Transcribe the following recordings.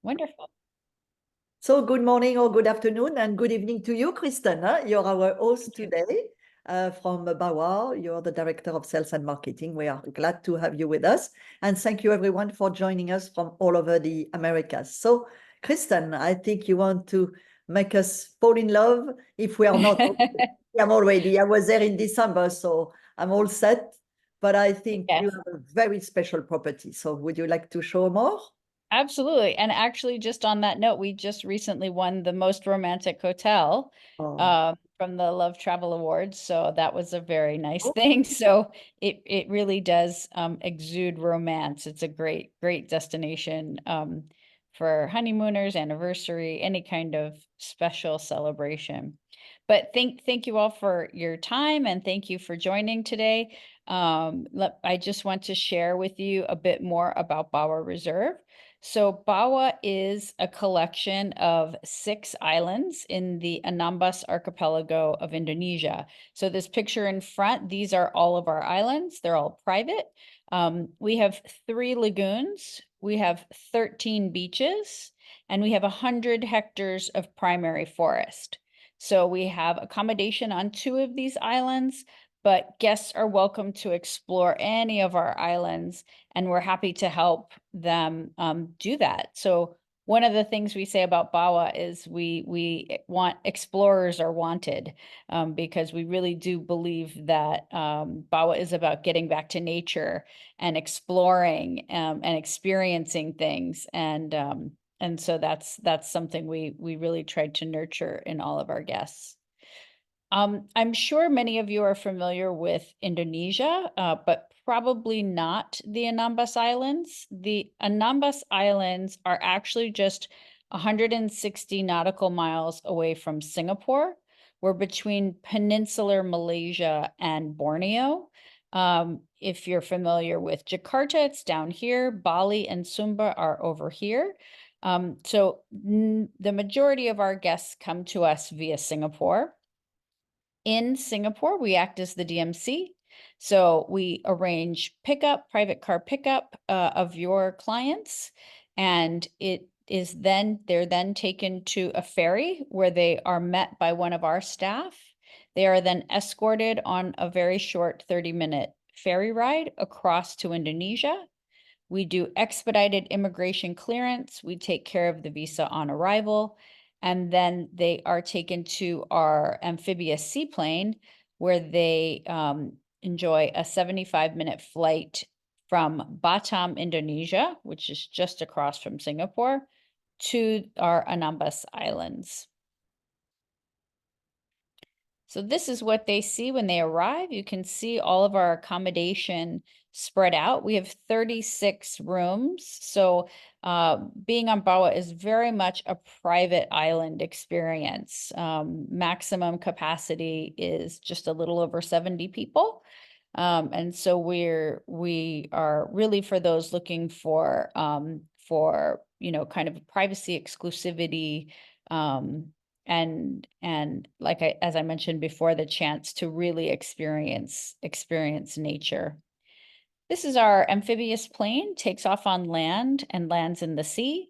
Wonderful. So good morning or good afternoon and good evening to you, Kristen. You're our host today from Bawah. You're the Director of Sales and Marketing. We are glad to have you with us. And thank you everyone for joining us from all over the Americas. So Kristen, I think you want to make us fall in love if we are not. I'm already. I was there in December, so I'm all set. But I think you Yes, have a very special property. So would you like to show more? absolutely. And actually, just on that note, we just recently won the most romantic hotel Oh. from the Love Travel Awards. So that was a very nice thing. So it really does exude romance. It's a great destination for honeymooners, anniversary, any kind of special celebration. But thank you all for your time and thank you for joining today. I just want to share with you a bit more about Bawah Reserve. So Bawah is a collection of 6 islands in the Anambas archipelago of Indonesia. So this picture in front, these are all of our islands. They're all private. We have 3 lagoons. We have 13 beaches, and we have 100 hectares of primary forest. So we have accommodation on 2 of these islands, but guests are welcome to explore any of our islands, and we're happy to help them do that. So one of the things we say about Bawah is we want explorers are wanted because we really do believe that Bawah is about getting back to nature and exploring and experiencing things, and so that's something we really tried to nurture in all of our guests. I'm sure many of you are familiar with Indonesia, but probably not the Anambas Islands. The Anambas Islands are actually just 160 nautical miles away from Singapore. We're between peninsular Malaysia and Borneo. If you're familiar with Jakarta, it's down here. Bali and Sumba are over here. So the majority of our guests come to us via Singapore. In Singapore, we act as the DMC. So we arrange pickup, private car pickup of your clients, and they're then taken to a ferry where they are met by one of our staff. They are then escorted on a very short 30-minute ferry ride across to Indonesia. We do expedited immigration clearance. We take care of the visa on arrival. And then they are taken to our amphibious seaplane where they enjoy a 75-minute flight from Batam, Indonesia, which is just across from Singapore, to our Anambas Islands. So this is what they see when they arrive. You can see all of our accommodation spread out. We have 36 rooms. So being on Bawah is very much a private island experience. Maximum capacity is just a little over 70 people. And so we are really for those looking for kind of privacy, exclusivity, and like as I mentioned before, the chance to really experience nature. This is our amphibious plane, takes off on land and lands in the sea.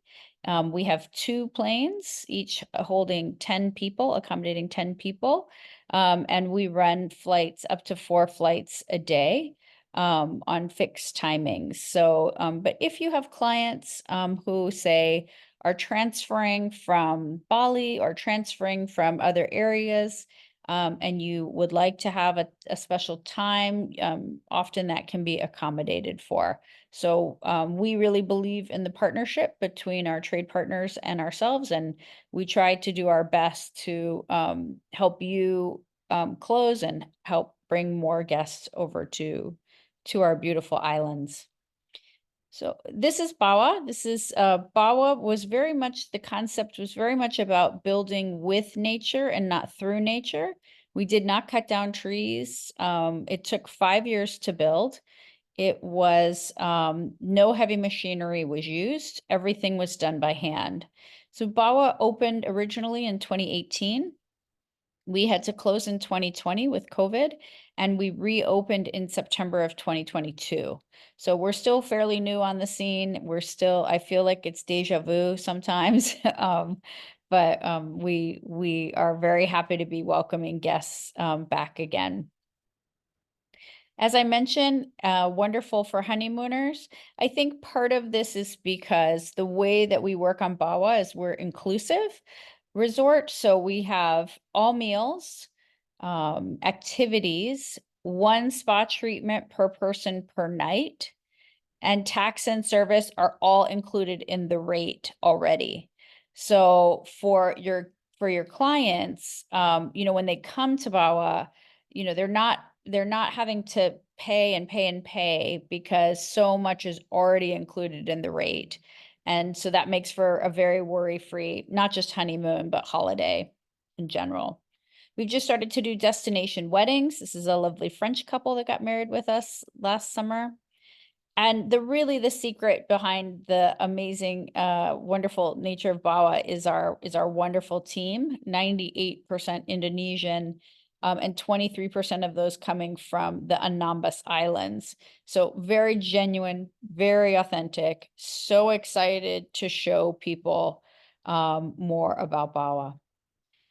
We have 2 planes, each holding 10 people, accommodating 10 people. And we run flights up to 4 flights a day on fixed timings. So, but if you have clients who say are transferring from Bali or transferring from other areas, and you would like to have a special time, often that can be accommodated for. So we really believe in the partnership between our trade partners and ourselves, and we try to do our best to help you close and help bring more guests over to our beautiful islands. So this is Bawah. Bawah was very much, the concept was very much about building with nature and not through nature. We did not cut down trees. It took 5 years to build. It was, no heavy machinery was used. Everything was done by hand. So Bawah opened originally in 2018. We had to close in 2020 with COVID, and we reopened in September of 2022. So we're still fairly new on the scene. I feel like it's deja vu sometimes. We are very happy to be welcoming guests back again. As I mentioned, wonderful for honeymooners. I think part of this is because the way that we work on Bawah is we're inclusive resort. So we have all meals, activities, one spa treatment per person per night, and tax and service are all included in the rate already. So for your clients, when they come to Bawah, they're not having to pay and pay and pay because so much is already included in the rate. And so that makes for a very worry-free, not just honeymoon, but holiday in general. We've just started to do destination weddings. This is a lovely French couple that got married with us last summer. And the secret behind the amazing, wonderful nature of Bawah is our wonderful team, 98% Indonesian, and 23% of those coming from the Anambas Islands. So very genuine, very authentic, so excited to show people more about Bawah.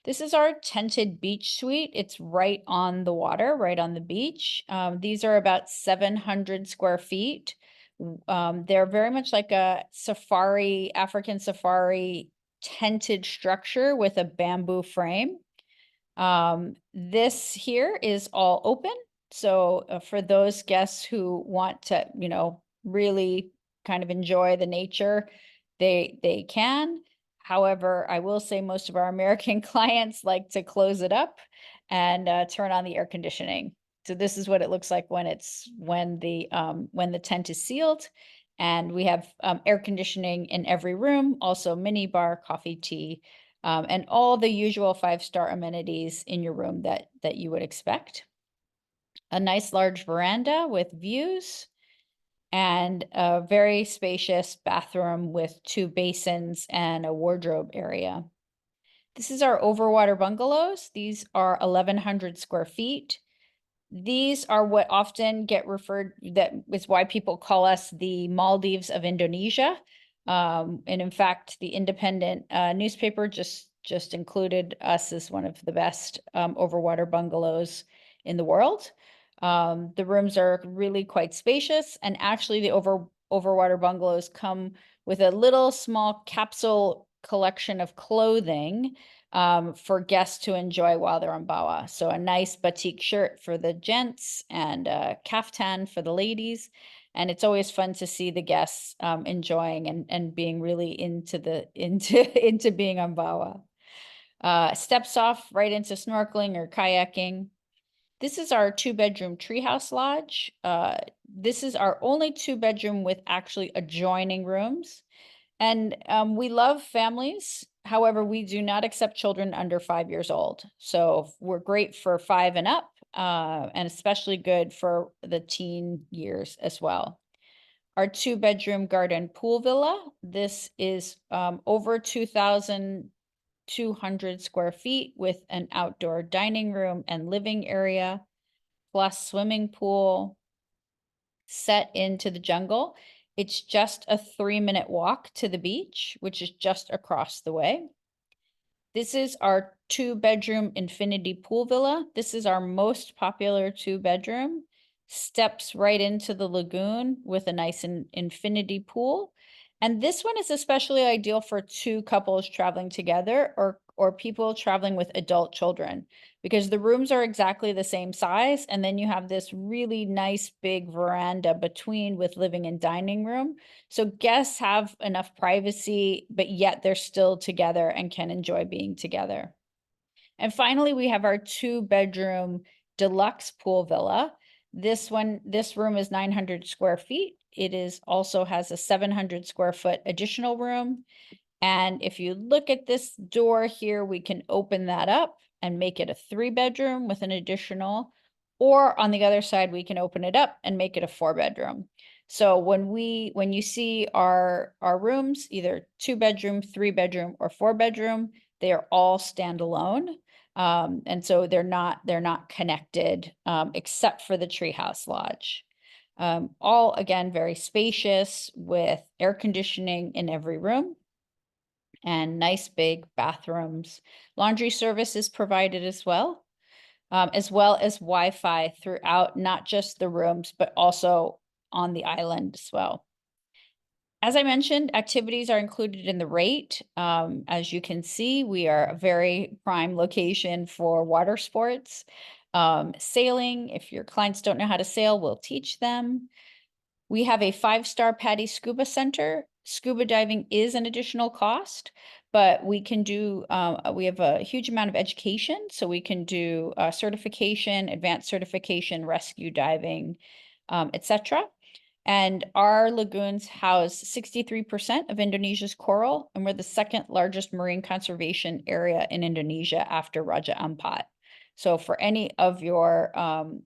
This is our tented beach suite. It's right on the water, right on the beach. These are about 700 square feet. They're very much like a safari, African safari tented structure with a bamboo frame. This here is all open. So for those guests who want to, really kind of enjoy the nature, they can. However, I will say most of our American clients like to close it up and turn on the air conditioning. So this is what it looks like when the tent is sealed, and we have air conditioning in every room, also mini bar, coffee, tea, and all the usual 5-star amenities in your room that you would expect. A nice large veranda with views, and a very spacious bathroom with 2 basins and a wardrobe area. This is our overwater bungalows. These are 1,100 square feet. These are what often get referred, that is why people call us the Maldives of Indonesia. And in fact, the Independent newspaper just included us as one of the best overwater bungalows in the world. The rooms are really quite spacious, and actually the overwater bungalows come with a little small capsule collection of clothing for guests to enjoy while they're on Bawah. So a nice batik shirt for the gents and a kaftan for the ladies. And it's always fun to see the guests enjoying and being really into being on Bawah. Steps off right into snorkeling or kayaking. This is our 2-bedroom treehouse lodge. This is our only 2-bedroom with actually adjoining rooms. And we love families. However, we do not accept children under 5 years old. So we're great for 5 and up, and especially good for the teen years as well. Our 2-bedroom garden pool villa. This is over 2,200 square feet with an outdoor dining room and living area, plus swimming pool, set into the jungle. It's just a 3-minute walk to the beach, which is just across the way. This is our 2-bedroom infinity pool villa. This is our most popular 2-bedroom. Steps right into the lagoon with a nice infinity pool. And this one is especially ideal for 2 couples traveling together or people traveling with adult children, because the rooms are exactly the same size. And then you have this really nice big veranda between with living and dining room. So guests have enough privacy, but yet they're still together and can enjoy being together. And finally, we have our 2-bedroom deluxe pool villa. This room is 900 square feet. It also has a 700 square foot additional room. And if you look at this door here, we can open that up and make it a 3-bedroom with an additional, or on the other side, we can open it up and make it a 4-bedroom. So when you see our rooms, either 2-bedroom, 3-bedroom, or 4-bedroom, they are all standalone. And so they're not connected, except for the Treehouse Lodge. All again, very spacious with air conditioning in every room and nice big bathrooms. Laundry service is provided as well as Wi-Fi throughout, not just the rooms, but also on the island as well. As I mentioned, activities are included in the rate. As you can see, we are a very prime location for water sports. Sailing, if your clients don't know how to sail, we'll teach them. We have a 5-star PADI Scuba Center. Scuba diving is an additional cost, but we can do, we have a huge amount of education, so we can do certification, advanced certification, rescue diving, etc. And our lagoons house 63% of Indonesia's coral, and we're the second largest marine conservation area in Indonesia after Raja Ampat. So for any of your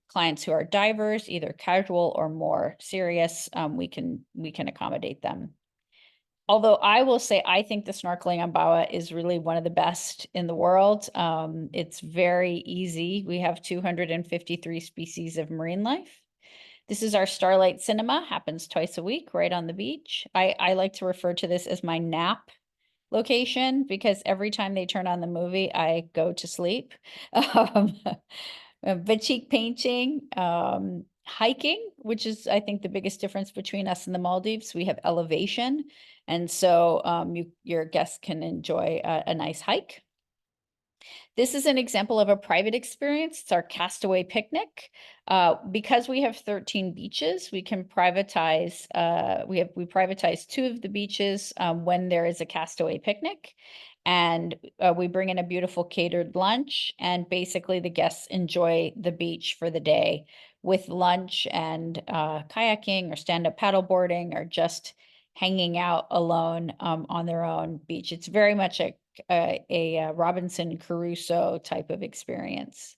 clients who are divers, either casual or more serious, we can accommodate them. Although I will say, I think the snorkeling on Bawah is really one of the best in the world. It's very easy. We have 253 species of marine life. This is our Starlight Cinema, happens twice a week right on the beach. I like to refer to this as my nap location because every time they turn on the movie, I go to sleep. Batik painting, hiking, which is, I think, the biggest difference between us and the Maldives. We have elevation, and so your guests can enjoy a nice hike. This is an example of a private experience. It's our Castaway Picnic. Because we have 13 beaches, we can privatize, we privatize 2 of the beaches when there is a Castaway Picnic. And we bring in a beautiful catered lunch, and basically the guests enjoy the beach for the day with lunch and kayaking or stand-up paddleboarding or just hanging out alone on their own beach. It's very much a Robinson Crusoe type of experience.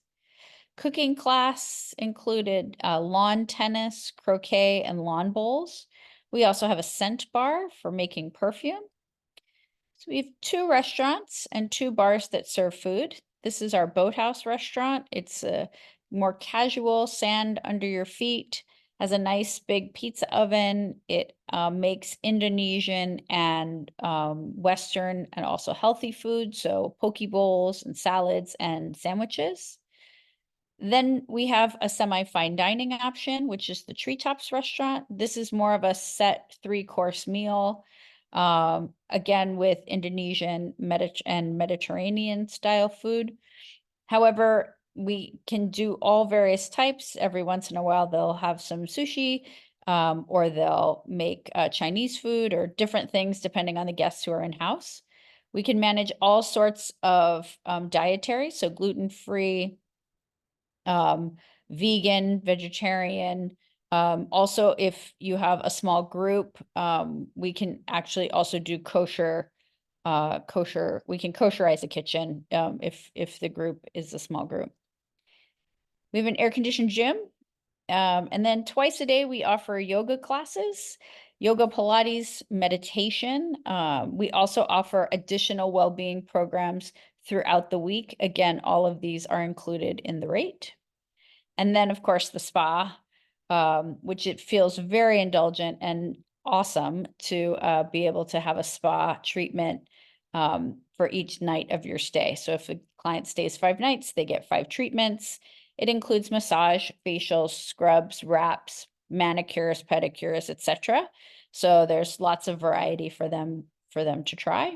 Cooking class included lawn tennis, croquet, and lawn bowls. We also have a scent bar for making perfume. So we have 2 restaurants and 2 bars that serve food. This is our Boathouse restaurant. It's a more casual, sand under your feet, has a nice big pizza oven. It makes Indonesian and Western and also healthy food, so poke bowls and salads and sandwiches. Then we have a semi-fine dining option, which is the Treetops restaurant. This is more of a set 3-course meal, again with Indonesian and Mediterranean style food. However, we can do all various types. Every once in a while, they'll have some sushi, or they'll make Chinese food or different things depending on the guests who are in-house. We can manage all sorts of dietary, so gluten-free, vegan, vegetarian. Also, if you have a small group, we can actually also do kosher. We can kosherize a kitchen if the group is a small group. We have an air-conditioned gym. And then twice a day, we offer yoga classes, yoga, Pilates, meditation. We also offer additional well-being programs throughout the week. Again, all of these are included in the rate. And then, of course, the spa, which it feels very indulgent and awesome to be able to have a spa treatment for each night of your stay. So if a client stays 5 nights, they get 5 treatments. It includes massage, facials, scrubs, wraps, manicures, pedicures, etc. So there's lots of variety for them to try.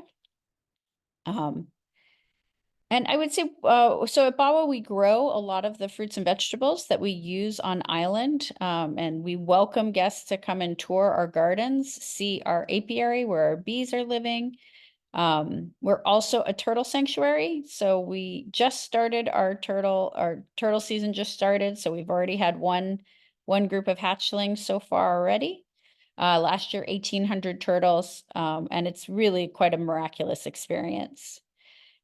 And I would say, so at Bawah, we grow a lot of the fruits and vegetables that we use on island. And we welcome guests to come and tour our gardens, see our apiary where our bees are living. We're also a turtle sanctuary. So we just started our turtle season just started. So we've already had one group of hatchlings so far already. Last year, 1,800 turtles. And it's really quite a miraculous experience.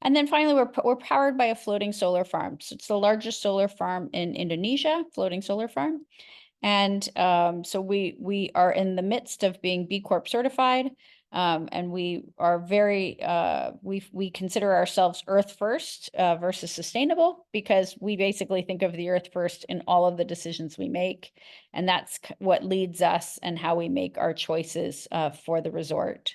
And then finally, we're powered by a floating solar farm. So it's the largest solar farm in Indonesia, floating solar farm. And so we are in the midst of being B Corp certified. And we are very, we consider ourselves earth first versus sustainable, because we basically think of the earth first in all of the decisions we make. And that's what leads us and how we make our choices for the resort.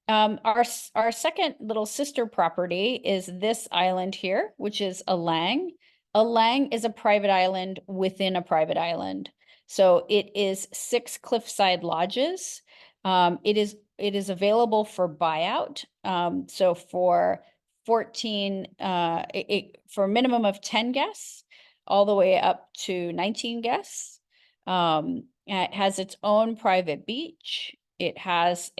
Our second little sister property is this island here, which is a lang. A lang is a private island within a private island. So it is 6 cliffside lodges. It is available for buyout. So for 14, for a minimum of 10 guests, all the way up to 19 guests. It has its own private beach. It has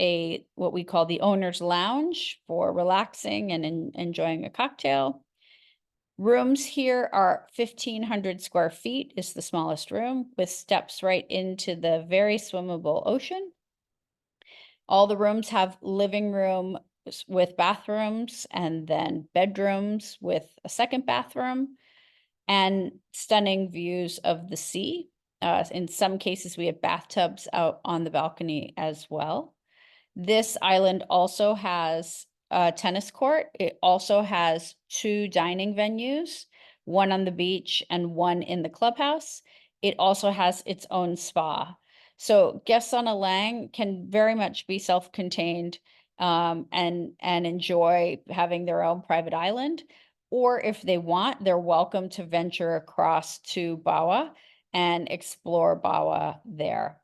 what we call the owner's lounge for relaxing and enjoying a cocktail. Rooms here are 1,500 square feet is the smallest room, with steps right into the very swimmable ocean. All the rooms have living room with bathrooms, and then bedrooms with a second bathroom, and stunning views of the sea. In some cases, we have bathtubs out on the balcony as well. This island also has a tennis court. It also has 2 dining venues, one on the beach and one in the clubhouse. It also has its own spa. So guests on a lang can very much be self-contained and enjoy having their own private island. Or if they want, they're welcome to venture across to Bawah and explore Bawah there.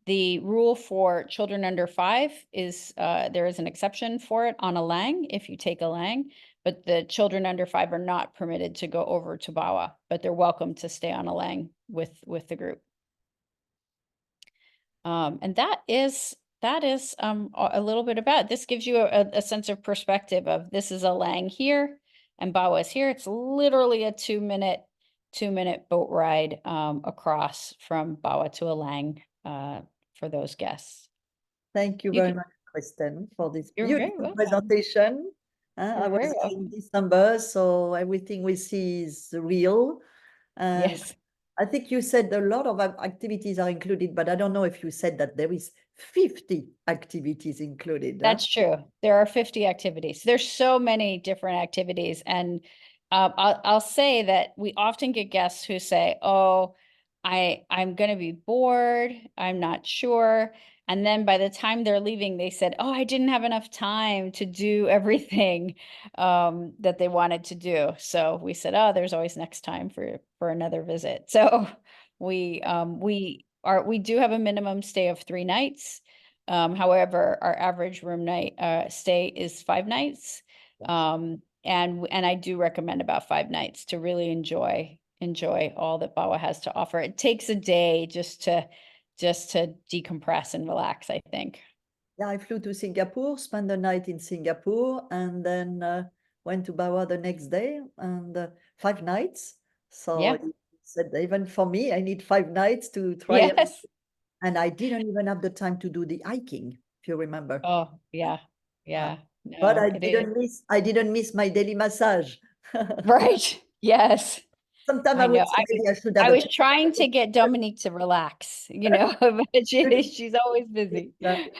The rule for children under 5 is there is an exception for it on a lang if you take a lang, but the children under 5 are not permitted to go over to Bawah, but they're welcome to stay on a lang with the group. And that is a little bit about it. This gives you a sense of perspective of this is a lang here and Bawah is here. It's literally a 2-minute boat ride across from Bawah to a lang for those guests. Thank you very much, Kristen, for this You're very beautiful welcome. presentation. You're I very was welcome. in December, so everything we see is real. And Yes. I think you said a lot of activities are included, but I don't know if you said that there is 50 activities included. That's true. There are 50 activities. There's so many different activities. And I'll say that we often get guests who say, oh, I'm going to be bored. I'm not sure. And then by the time they're leaving, they said, oh, I didn't have enough time to do everything that they wanted to do. So we said, oh, there's always next time for another visit. So we do have a minimum stay of 3 nights. However, our average room night stay is 5 nights. And I do recommend about 5 nights to really enjoy all that Bawah has to offer. It takes a day just to decompress and relax, I think. Yeah, I flew to Singapore, spent the night in Singapore, and then went to Bawah the next day, and 5 nights. So Yeah. he said, even for me, I need 5 nights to try everything. Yes. And I didn't even have the time to do the hiking, if you remember. Oh, yeah. Yeah. But No, it is. I didn't miss my daily massage. Right. Yes. Sometimes I I know. would say maybe I should have I a was trying to get Dominique to relax, but she's always busy. But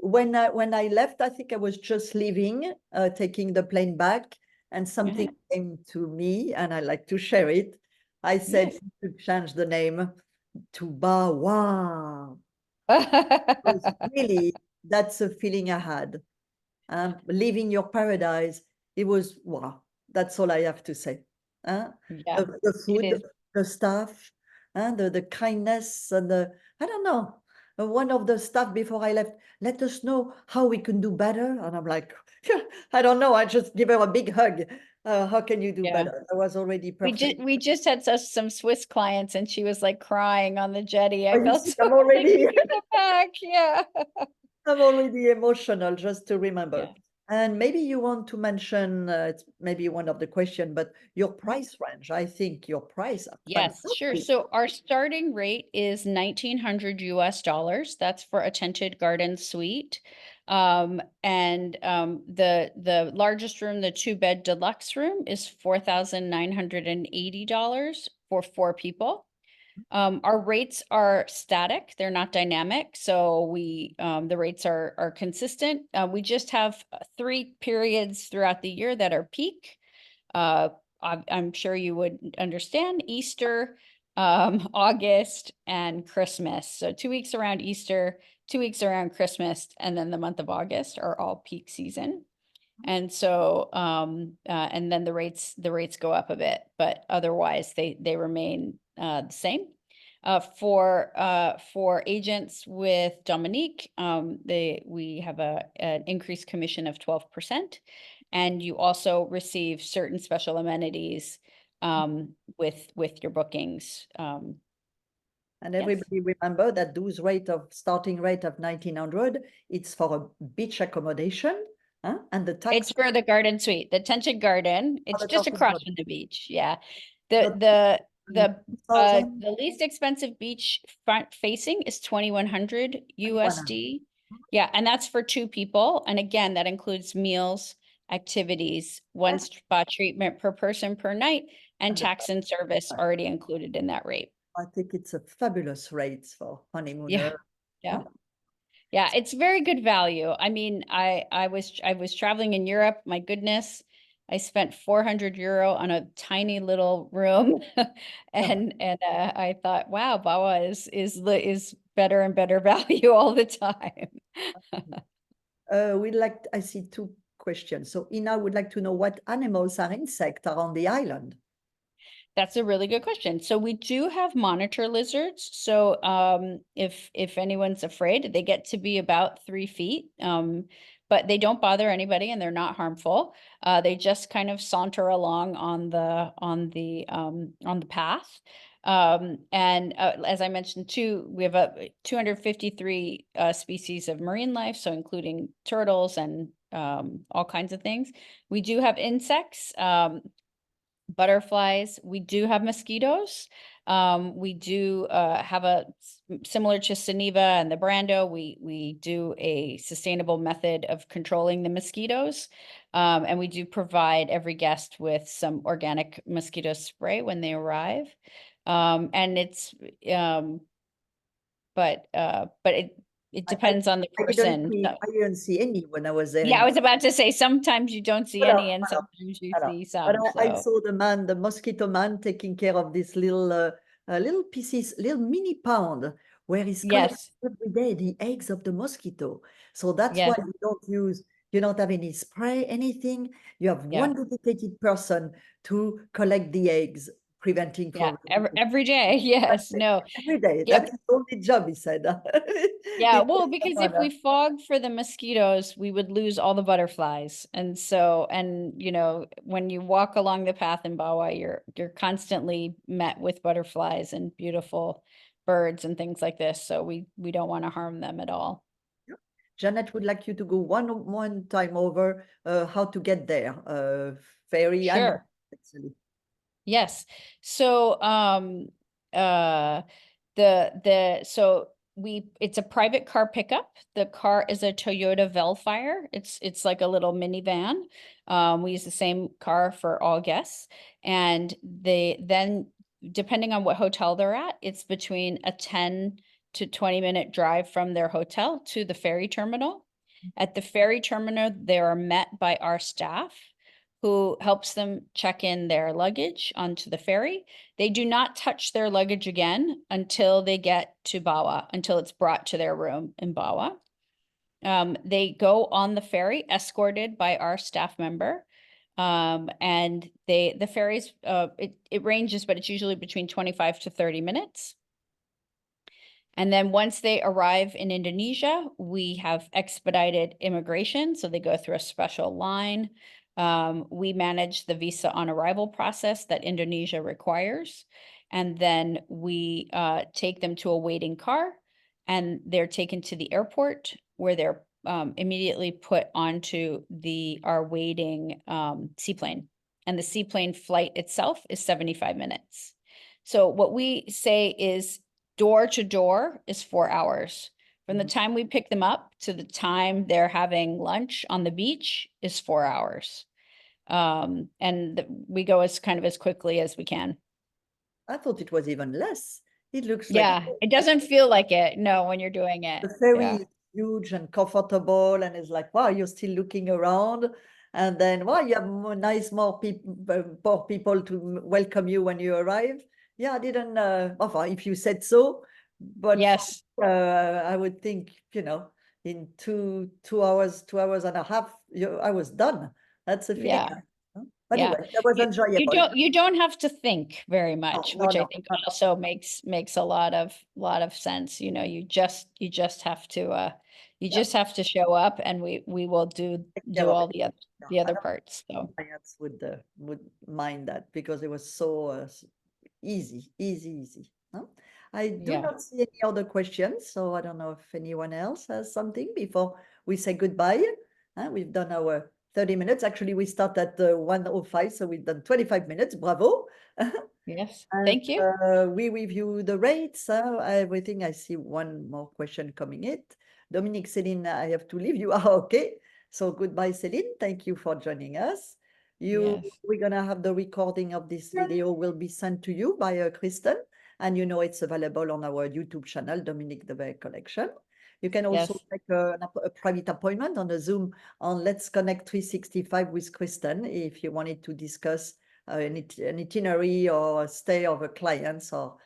when I left, I think I was just leaving, taking the plane back, and something came to me, and I like to share it. I said Yes. to change the name to Bawah. Because really, that's a feeling I had. Leaving your paradise, it was wow. That's all I have to say. Yeah, The it food, is. the staff, the kindness, and I don't know. One of the staff before I left, let us know how we can do better. And I'm like, I don't know. I just give her a big hug. How can you do Yeah. better? I was already perfect. We just had some Swiss clients and she was like crying on the jetty. Oh, I you felt see, so taken aback. Yeah. I'm already emotional just to remember. Yeah. And maybe you want to mention, it's maybe one of the question, but your Mhm. price range. I think your price are Yes, sure. fantastic. So our starting rate is $1,900 US. That's for a tinted garden suite. And the largest room, the 2-bed deluxe room, is $4,980 for 4 people. Our rates are static, they're not dynamic, so the rates are consistent. We just have 3 periods throughout the year that are peak. Uh, I'm sure you would understand Easter, August, and Christmas. So 2 weeks around Easter, 2 weeks around Christmas, and then the month of August are all peak season. And so, and then the rates go up a bit, but otherwise they remain the same. For agents with Dominique, we have an increased commission of 12%, and you also receive certain special amenities with your bookings. And Yes. everybody remember that those starting rate of 1900, it's for a beach accommodation, and the tax It's for the garden suite, the tented garden. for It's the just garden across suite. from the beach. Yeah. So The 2000, least expensive beach front facing is 2100 2100. USD. Yeah, and that's for 2 people. And again, that includes meals, activities, one Yes, spa treatment per person per night, and and the tax and service tax. already included in that rate. I think it's a fabulous rates for Yeah. honeymooner. Yeah. Huh? Yeah, it's very good value. I mean, I was traveling in Europe. My goodness, I spent 400 euro on a tiny little room, and I thought, wow, Bawa is better and better value all the time. I see two questions. So Ina would like to know what animals are insect are on the island. That's a really good question. So we do have monitor lizards. So if anyone's afraid, they get to be about 3 feet, but they don't bother anybody and they're not harmful. They just kind of saunter along on the path. And as I mentioned too, we have 253 species of marine life, so including turtles and all kinds of things. We do have insects. Butterflies. We do have mosquitoes. We do have similar to Suniva and the Brando, we do a sustainable method of controlling the mosquitoes. And we do provide every guest with some organic mosquito spray when they arrive. And it's but it depends on the person. I didn't see any when I was there Yeah, in. I was about to say sometimes you don't see Voilà, any and voilà, sometimes you voilà. see But some. I So saw the mosquito man taking care of this little pieces, little mini pound where he's collecting yes. every day the eggs of the mosquito. So that's why Yes. you don't have any spray, anything. You have Yeah. one dedicated person to collect the eggs, preventing Yeah. from Every day. Yes. No. every day. Yeah. That's his only job, he said. Yeah. He Well, takes because if we someone, fog for the mosquitoes, we would lose all the butterflies. And so, and when you walk along the path in Bawa, you're constantly met with butterflies and beautiful birds and things like this. So we don't want to harm them at all. Janet would like you to go one time over how to get there, ferry and Sure. actually. Yes. So uh so it's a private car pickup. The car is a Toyota Velfire. It's like a little minivan. We use the same car for all guests. And then depending on what hotel they're at, it's between a 10 to 20-minute drive from their hotel to the ferry terminal. At the ferry terminal, they are met by our staff who helps them check in their luggage onto the ferry. They do not touch their luggage again until they get to Bawa, until it's brought to their room in Bawa. They go on the ferry escorted by our staff member. And the ferries, it ranges, but it's usually between 25 to 30 minutes. And then once they arrive in Indonesia, we have expedited immigration. So they go through a special line. We manage the visa on arrival process that Indonesia requires. And then we take them to a waiting car and they're taken to the airport where they're immediately put onto our waiting seaplane. And the seaplane flight itself is 75 minutes. So what we say is door to door is 4 hours. From the time we pick them up to the time they're having lunch on the beach is 4 hours. And we go as quickly as we can. I thought it was even less. It looks like Yeah, it doesn't feel like it, no, when you're doing it. the ferry Yeah. is huge and comfortable, and it's like, wow, you're still looking around. And then, wow, you have more people to welcome you when you arrive. Yeah, I didn't, enfin, if you said so, but Yes. I would think, in 2 hours and a half, I was done. That's the feeling. Yeah. But Yeah. anyway, that was enjoyable. You don't have to think very No, much, no, which I no, think no, no. also makes a lot of sense. You just have to you Yeah, just have to show up, and we will take care do of all it. Yeah, the I other don't parts. think So clients would mind that because it was so easy, easy, easy. No? I do yeah. not see any other questions, so I don't know if anyone else has something before we say goodbye. We've done our 30 minutes. Actually, we start at 1:05, so we've done 25 minutes. Bravo. Yes. And Thank you. we review the rates, everything. I see one more question coming in. Dominique, Céline, I have to leave. You are okay. So goodbye, Céline. Thank you for joining us. Yes. We're gonna have the recording of this video will be sent to you by Kristen, and it's available on our YouTube channel, Dominique the Bear Collection. You can also Yes. make a private appointment on a Zoom on Let's Connect 365 with Kristen if you wanted to discuss an itinerary or a stay of a clients or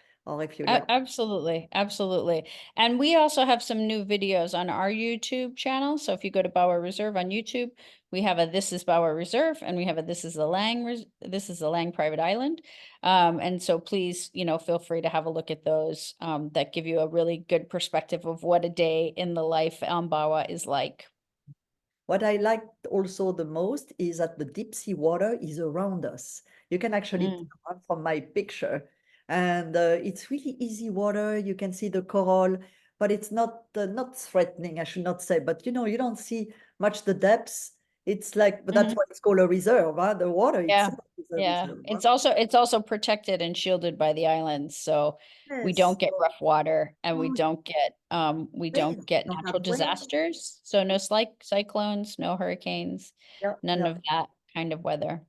if you like. Absolutely, absolutely. And we also have some new videos on our YouTube channel. So if you go to Bawah Reserve on YouTube, we have a This is Bawah Reserve, and we have a This is the This is the Lang Private Island. And so please, feel free to have a look at those that give you a really good perspective of what a day in the life on Bawah is like. What I liked also the most is that the deep sea water is around us. You can actually Mm, tell from my picture, and it's really easy water. You can see the coral, but it's not threatening, I should not say. But you don't see much the depths. It's like, but that's mhm. why it's called a reserve. The water Yeah, itself is a yeah. reserve. It's also protected and shielded by the islands, so we Yes. don't get rough water, and Oh, we waves. don't get Don't natural have waves. disasters. So no cyclones, no hurricanes, Yeah, none yeah. of that kind of weather.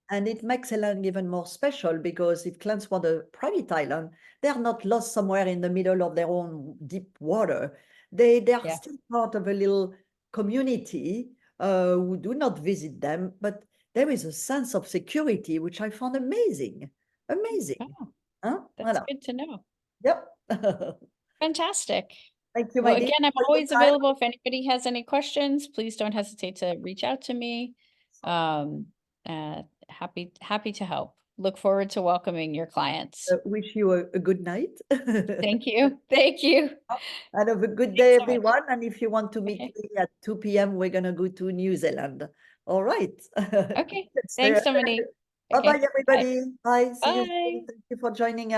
And it makes Elang even more special because if clans want a private island, they are not lost somewhere in the middle of their own deep water. They are Yeah. still part of a little community who do not visit them, but there is a sense of security which I found amazing. Amazing. Oh, Huh? that's Voilà. good to know. Yep. Fantastic. Thank you, Well, my dear, again, I'm for your always time. available if anybody has any questions. Please don't hesitate to reach out to me. Um, happy to help. Look forward to welcoming your clients. Wish you a good night. Thank you. Thank you. And have a good Thanks day, so much. everyone. And if you want to meet Okay. me at 2 p.m., we're going to go to New Zealand. All right. Okay. That's Thanks, there. Dominique. Bye-bye, Okay. Bye. everybody. Bye. See you soon. Bye. Thank you for joining us.